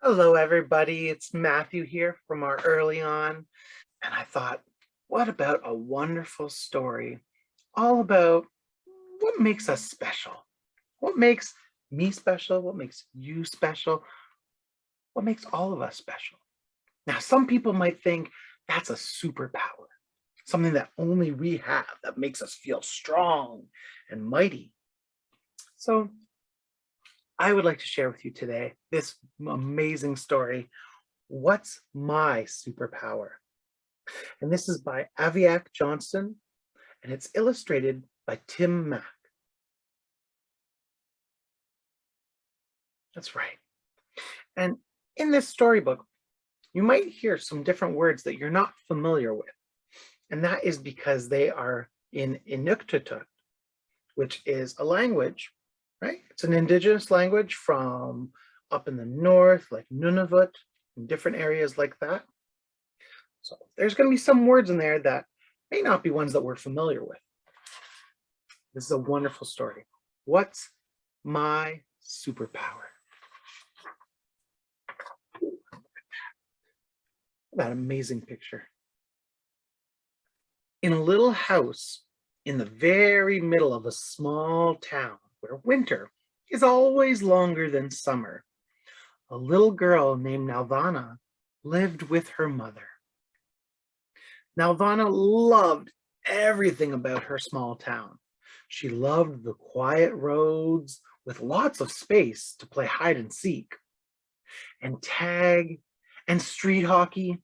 Hello, everybody. It's Matthew here from our early on. And I thought, what about a wonderful story all about what makes us special? What makes me special? What makes you special? What makes all of us special? Now, some people might think that's a superpower, something that only we have that makes us feel strong and mighty. So I would like to share with you today this amazing story. What's my superpower? And this is by Aviaq Johnston, and it's illustrated by Tim Mack. That's right. And in this storybook, you might hear some different words that you're not familiar with. And that is because they are in Inuktitut, which is a language, right? It's an indigenous language from up in the north, like Nunavut, in different areas like that. So there's going to be some words in there that may not be ones that we're familiar with. This is a wonderful story. What's my superpower? That amazing picture. In a little house in the very middle of a small town where winter is always longer than summer, a little girl named Nalvana lived with her mother. Nalvana loved everything about her small town. She loved the quiet roads with lots of space to play hide and seek and tag and street hockey.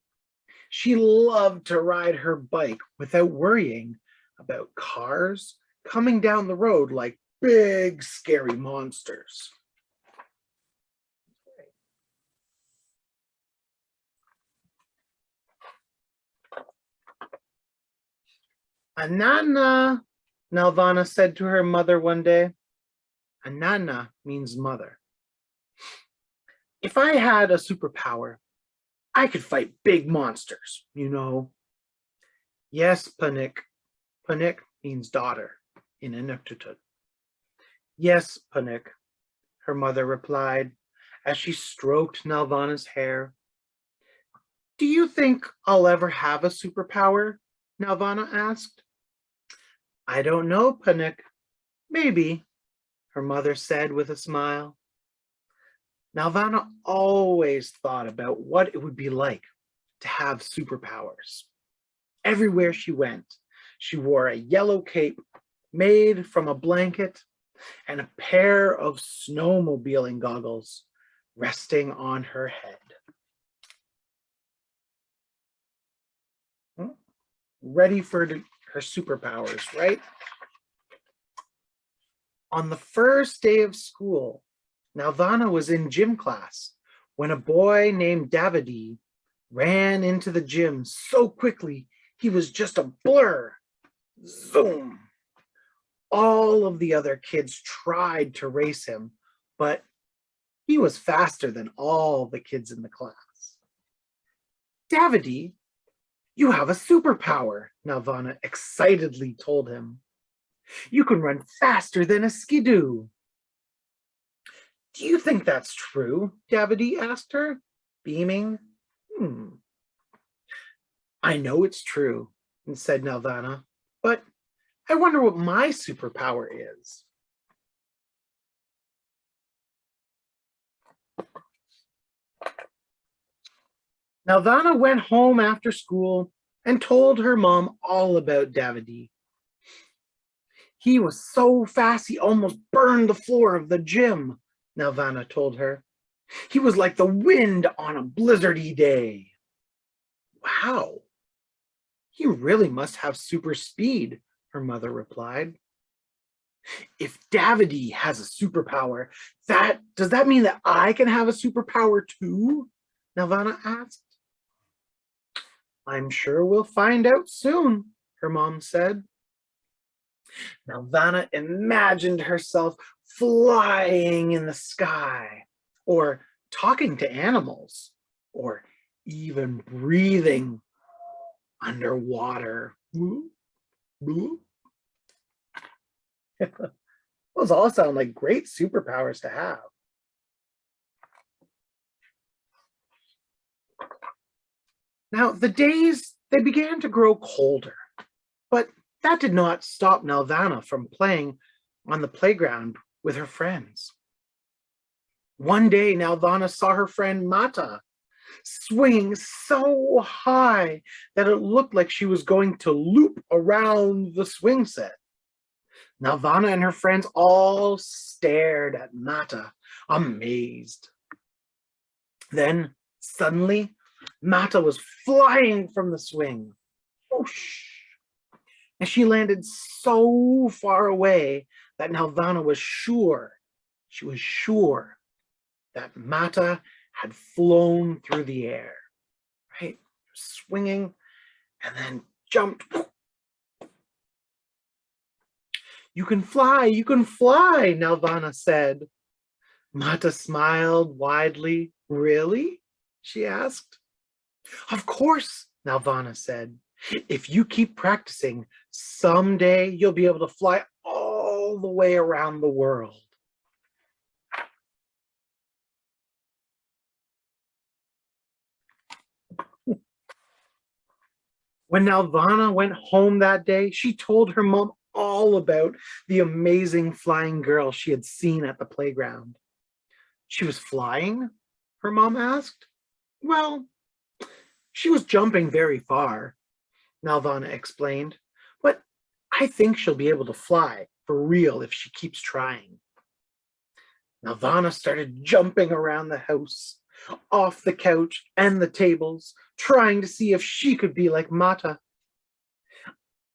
She loved to ride her bike without worrying about cars coming down the road like big, scary monsters. Anana, Nalvana said to her mother one day. Anana means mother. If I had a superpower, I could fight big monsters, you know. Yes, Panik. Panik means daughter in Inuktitut. Yes, Panik, her mother replied as she stroked Nalvana's hair. Do you think I'll ever have a superpower? Nalvana asked. I don't know, Panik. Maybe, her mother said with a smile. Nalvana always thought about what it would be like to have superpowers. Everywhere she went, she wore a yellow cape made from a blanket and a pair of snowmobiling goggles resting on her head. Ready for her superpowers, right? On the first day of school, Nalvana was in gym class when a boy named Davidi ran into the gym so quickly he was just a blur. Zoom! All of the other kids tried to race him, but he was faster than all the kids in the class. Davidi, you have a superpower, Nalvana excitedly told him. You can run faster than a skidoo. Do you think that's true? Davidi asked her, beaming. I know it's true, said Nalvana, but I wonder what my superpower is. Nalvana went home after school and told her mom all about Davidi. He was so fast he almost burned the floor of the gym, Nalvana told her. He was like the wind on a blizzardy day. Wow, he really must have super speed, her mother replied. If Davidi has a superpower, does that mean that I can have a superpower too? Nalvana asked. I'm sure we'll find out soon, her mom said. Nalvana imagined herself flying in the sky, or talking to animals, or even breathing underwater. Those all sound like great superpowers to have. Now, the days, they began to grow colder, but that did not stop Nelvana from playing on the playground with her friends. One day, Nelvana saw her friend Mata swinging so high that it looked like she was going to loop around the swing set. Nelvana and her friends all stared at Mata, amazed. Then, suddenly, Mata was flying from the swing. Whoosh! And she landed so far away that Nelvana was sure, she was sure that Mata had flown through the air, right? Swinging and then jumped. You can fly, Nelvana said. Mata smiled widely. Really? She asked. Of course, Nelvana said. If you keep practicing, someday you'll be able to fly all the way around the world. When Nelvana went home that day, she told her mom all about the amazing flying girl she had seen at the playground. She was flying? Her mom asked. Well, she was jumping very far, Nelvana explained, but I think she'll be able to fly for real if she keeps trying. Nelvana started jumping around the house, off the couch and the tables, trying to see if she could be like Mata.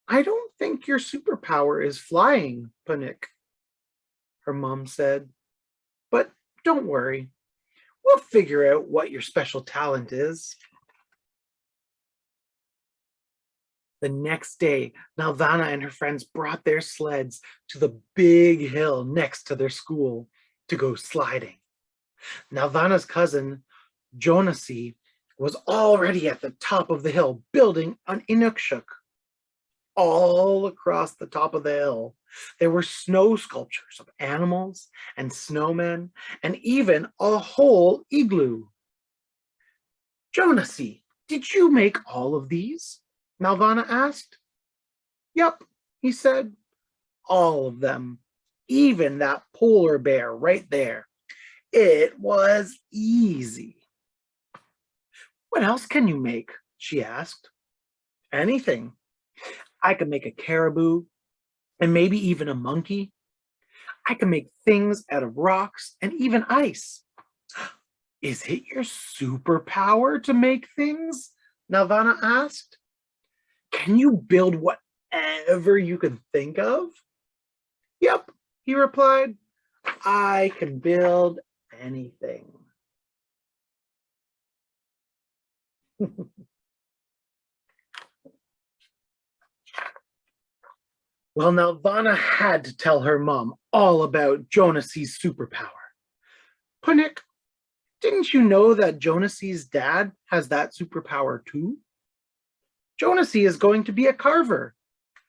I don't think your superpower is flying, Panik, her mom said. But don't worry, we'll figure out what your special talent is. The next day, Nelvana and her friends brought their sleds to the big hill next to their school to go sliding. Nelvana's cousin, Jonasi, was already at the top of the hill building an inukshuk. All across the top of the hill, there were snow sculptures of animals and snowmen and even a whole igloo. Jonasi, did you make all of these? Nelvana asked. Yep, he said. All of them. Even that polar bear right there. It was easy. What else can you make? She asked. Anything. I can make a caribou and maybe even a monkey. I can make things out of rocks and even ice. Is it your superpower to make things? Nelvana asked. Can you build whatever you can think of? Yep, he replied. I can build anything. Well, Nelvana had to tell her mom all about Jonasi's superpower. Punik, didn't you know that Jonasi's dad has that superpower too? Jonasi is going to be a carver,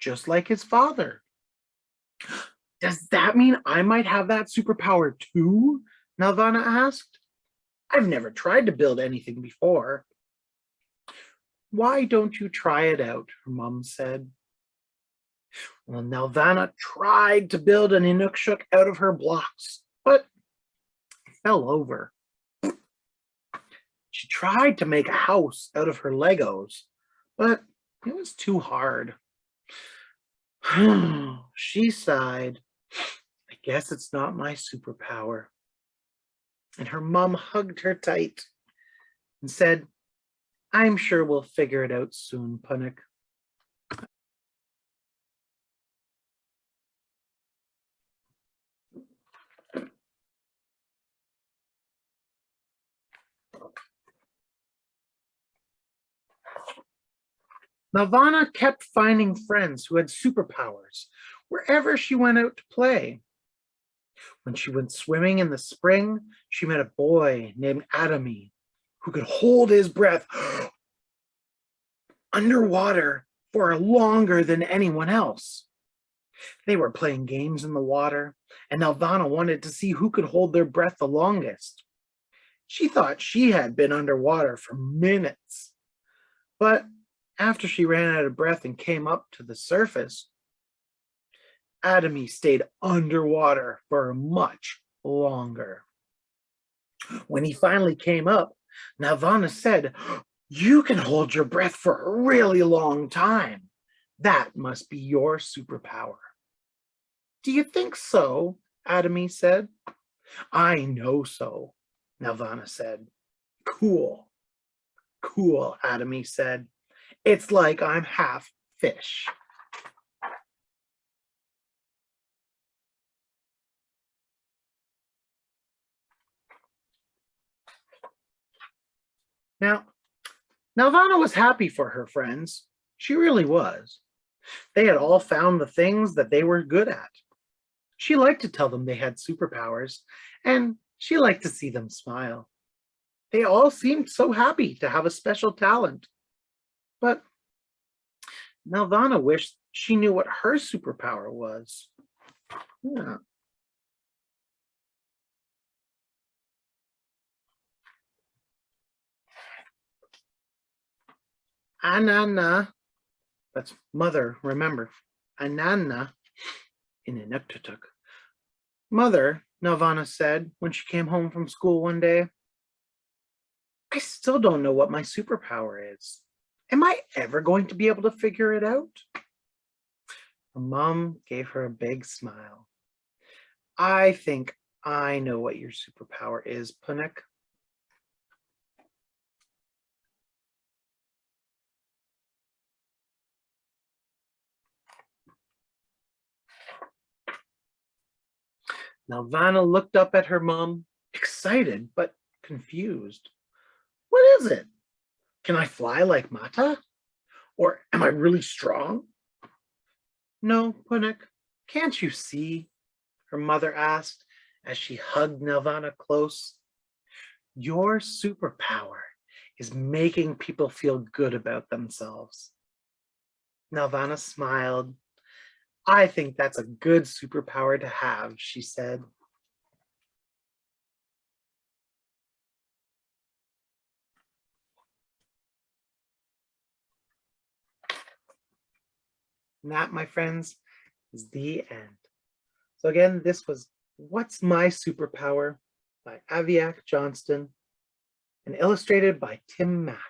just like his father. Does that mean I might have that superpower too? Nelvana asked. I've never tried to build anything before. Why don't you try it out? Her mom said. Well, Nelvana tried to build an inukshuk out of her blocks, but it fell over. She tried to make a house out of her Legos, but it was too hard. She sighed. I guess it's not my superpower. And her mom hugged her tight and said, I'm sure we'll figure it out soon, Punik. Nelvana kept finding friends who had superpowers wherever she went out to play. When she went swimming in the spring, she met a boy named Adami who could hold his breath underwater for longer than anyone else. They were playing games in the water, and Nelvana wanted to see who could hold their breath the longest. She thought she had been underwater for minutes. But after she ran out of breath and came up to the surface, Atomy stayed underwater for much longer. When he finally came up, Nirvana said, "You can hold your breath for a really long time. That must be your superpower." "Do you think so?" Atomy said. "I know so," Nirvana said. "Cool, cool," Atomy said. "It's like I'm half fish." Now, Nirvana was happy for her friends. She really was. They had all found the things that they were good at. She liked to tell them they had superpowers, and she liked to see them smile. They all seemed so happy to have a special talent. But Nirvana wished she knew what her superpower was. Yeah. Anana, that's mother, remember. Anana in Inuktitut. "Mother," Nirvana said when she came home from school one day, "I still don't know what my superpower is. Am I ever going to be able to figure it out?" Her mom gave her a big smile. "I think I know what your superpower is, Punik." Nirvana looked up at her mom, excited but confused. "What is it? Can I fly like Mata? Or am I really strong?" "No, Punik, can't you see?" her mother asked as she hugged Nirvana close. "Your superpower is making people feel good about themselves." Nirvana smiled. "I think that's a good superpower to have," she said. And that, my friends, is the end. So again, this was What's My Superpower by Aviaq Johnston and illustrated by Tim Mack.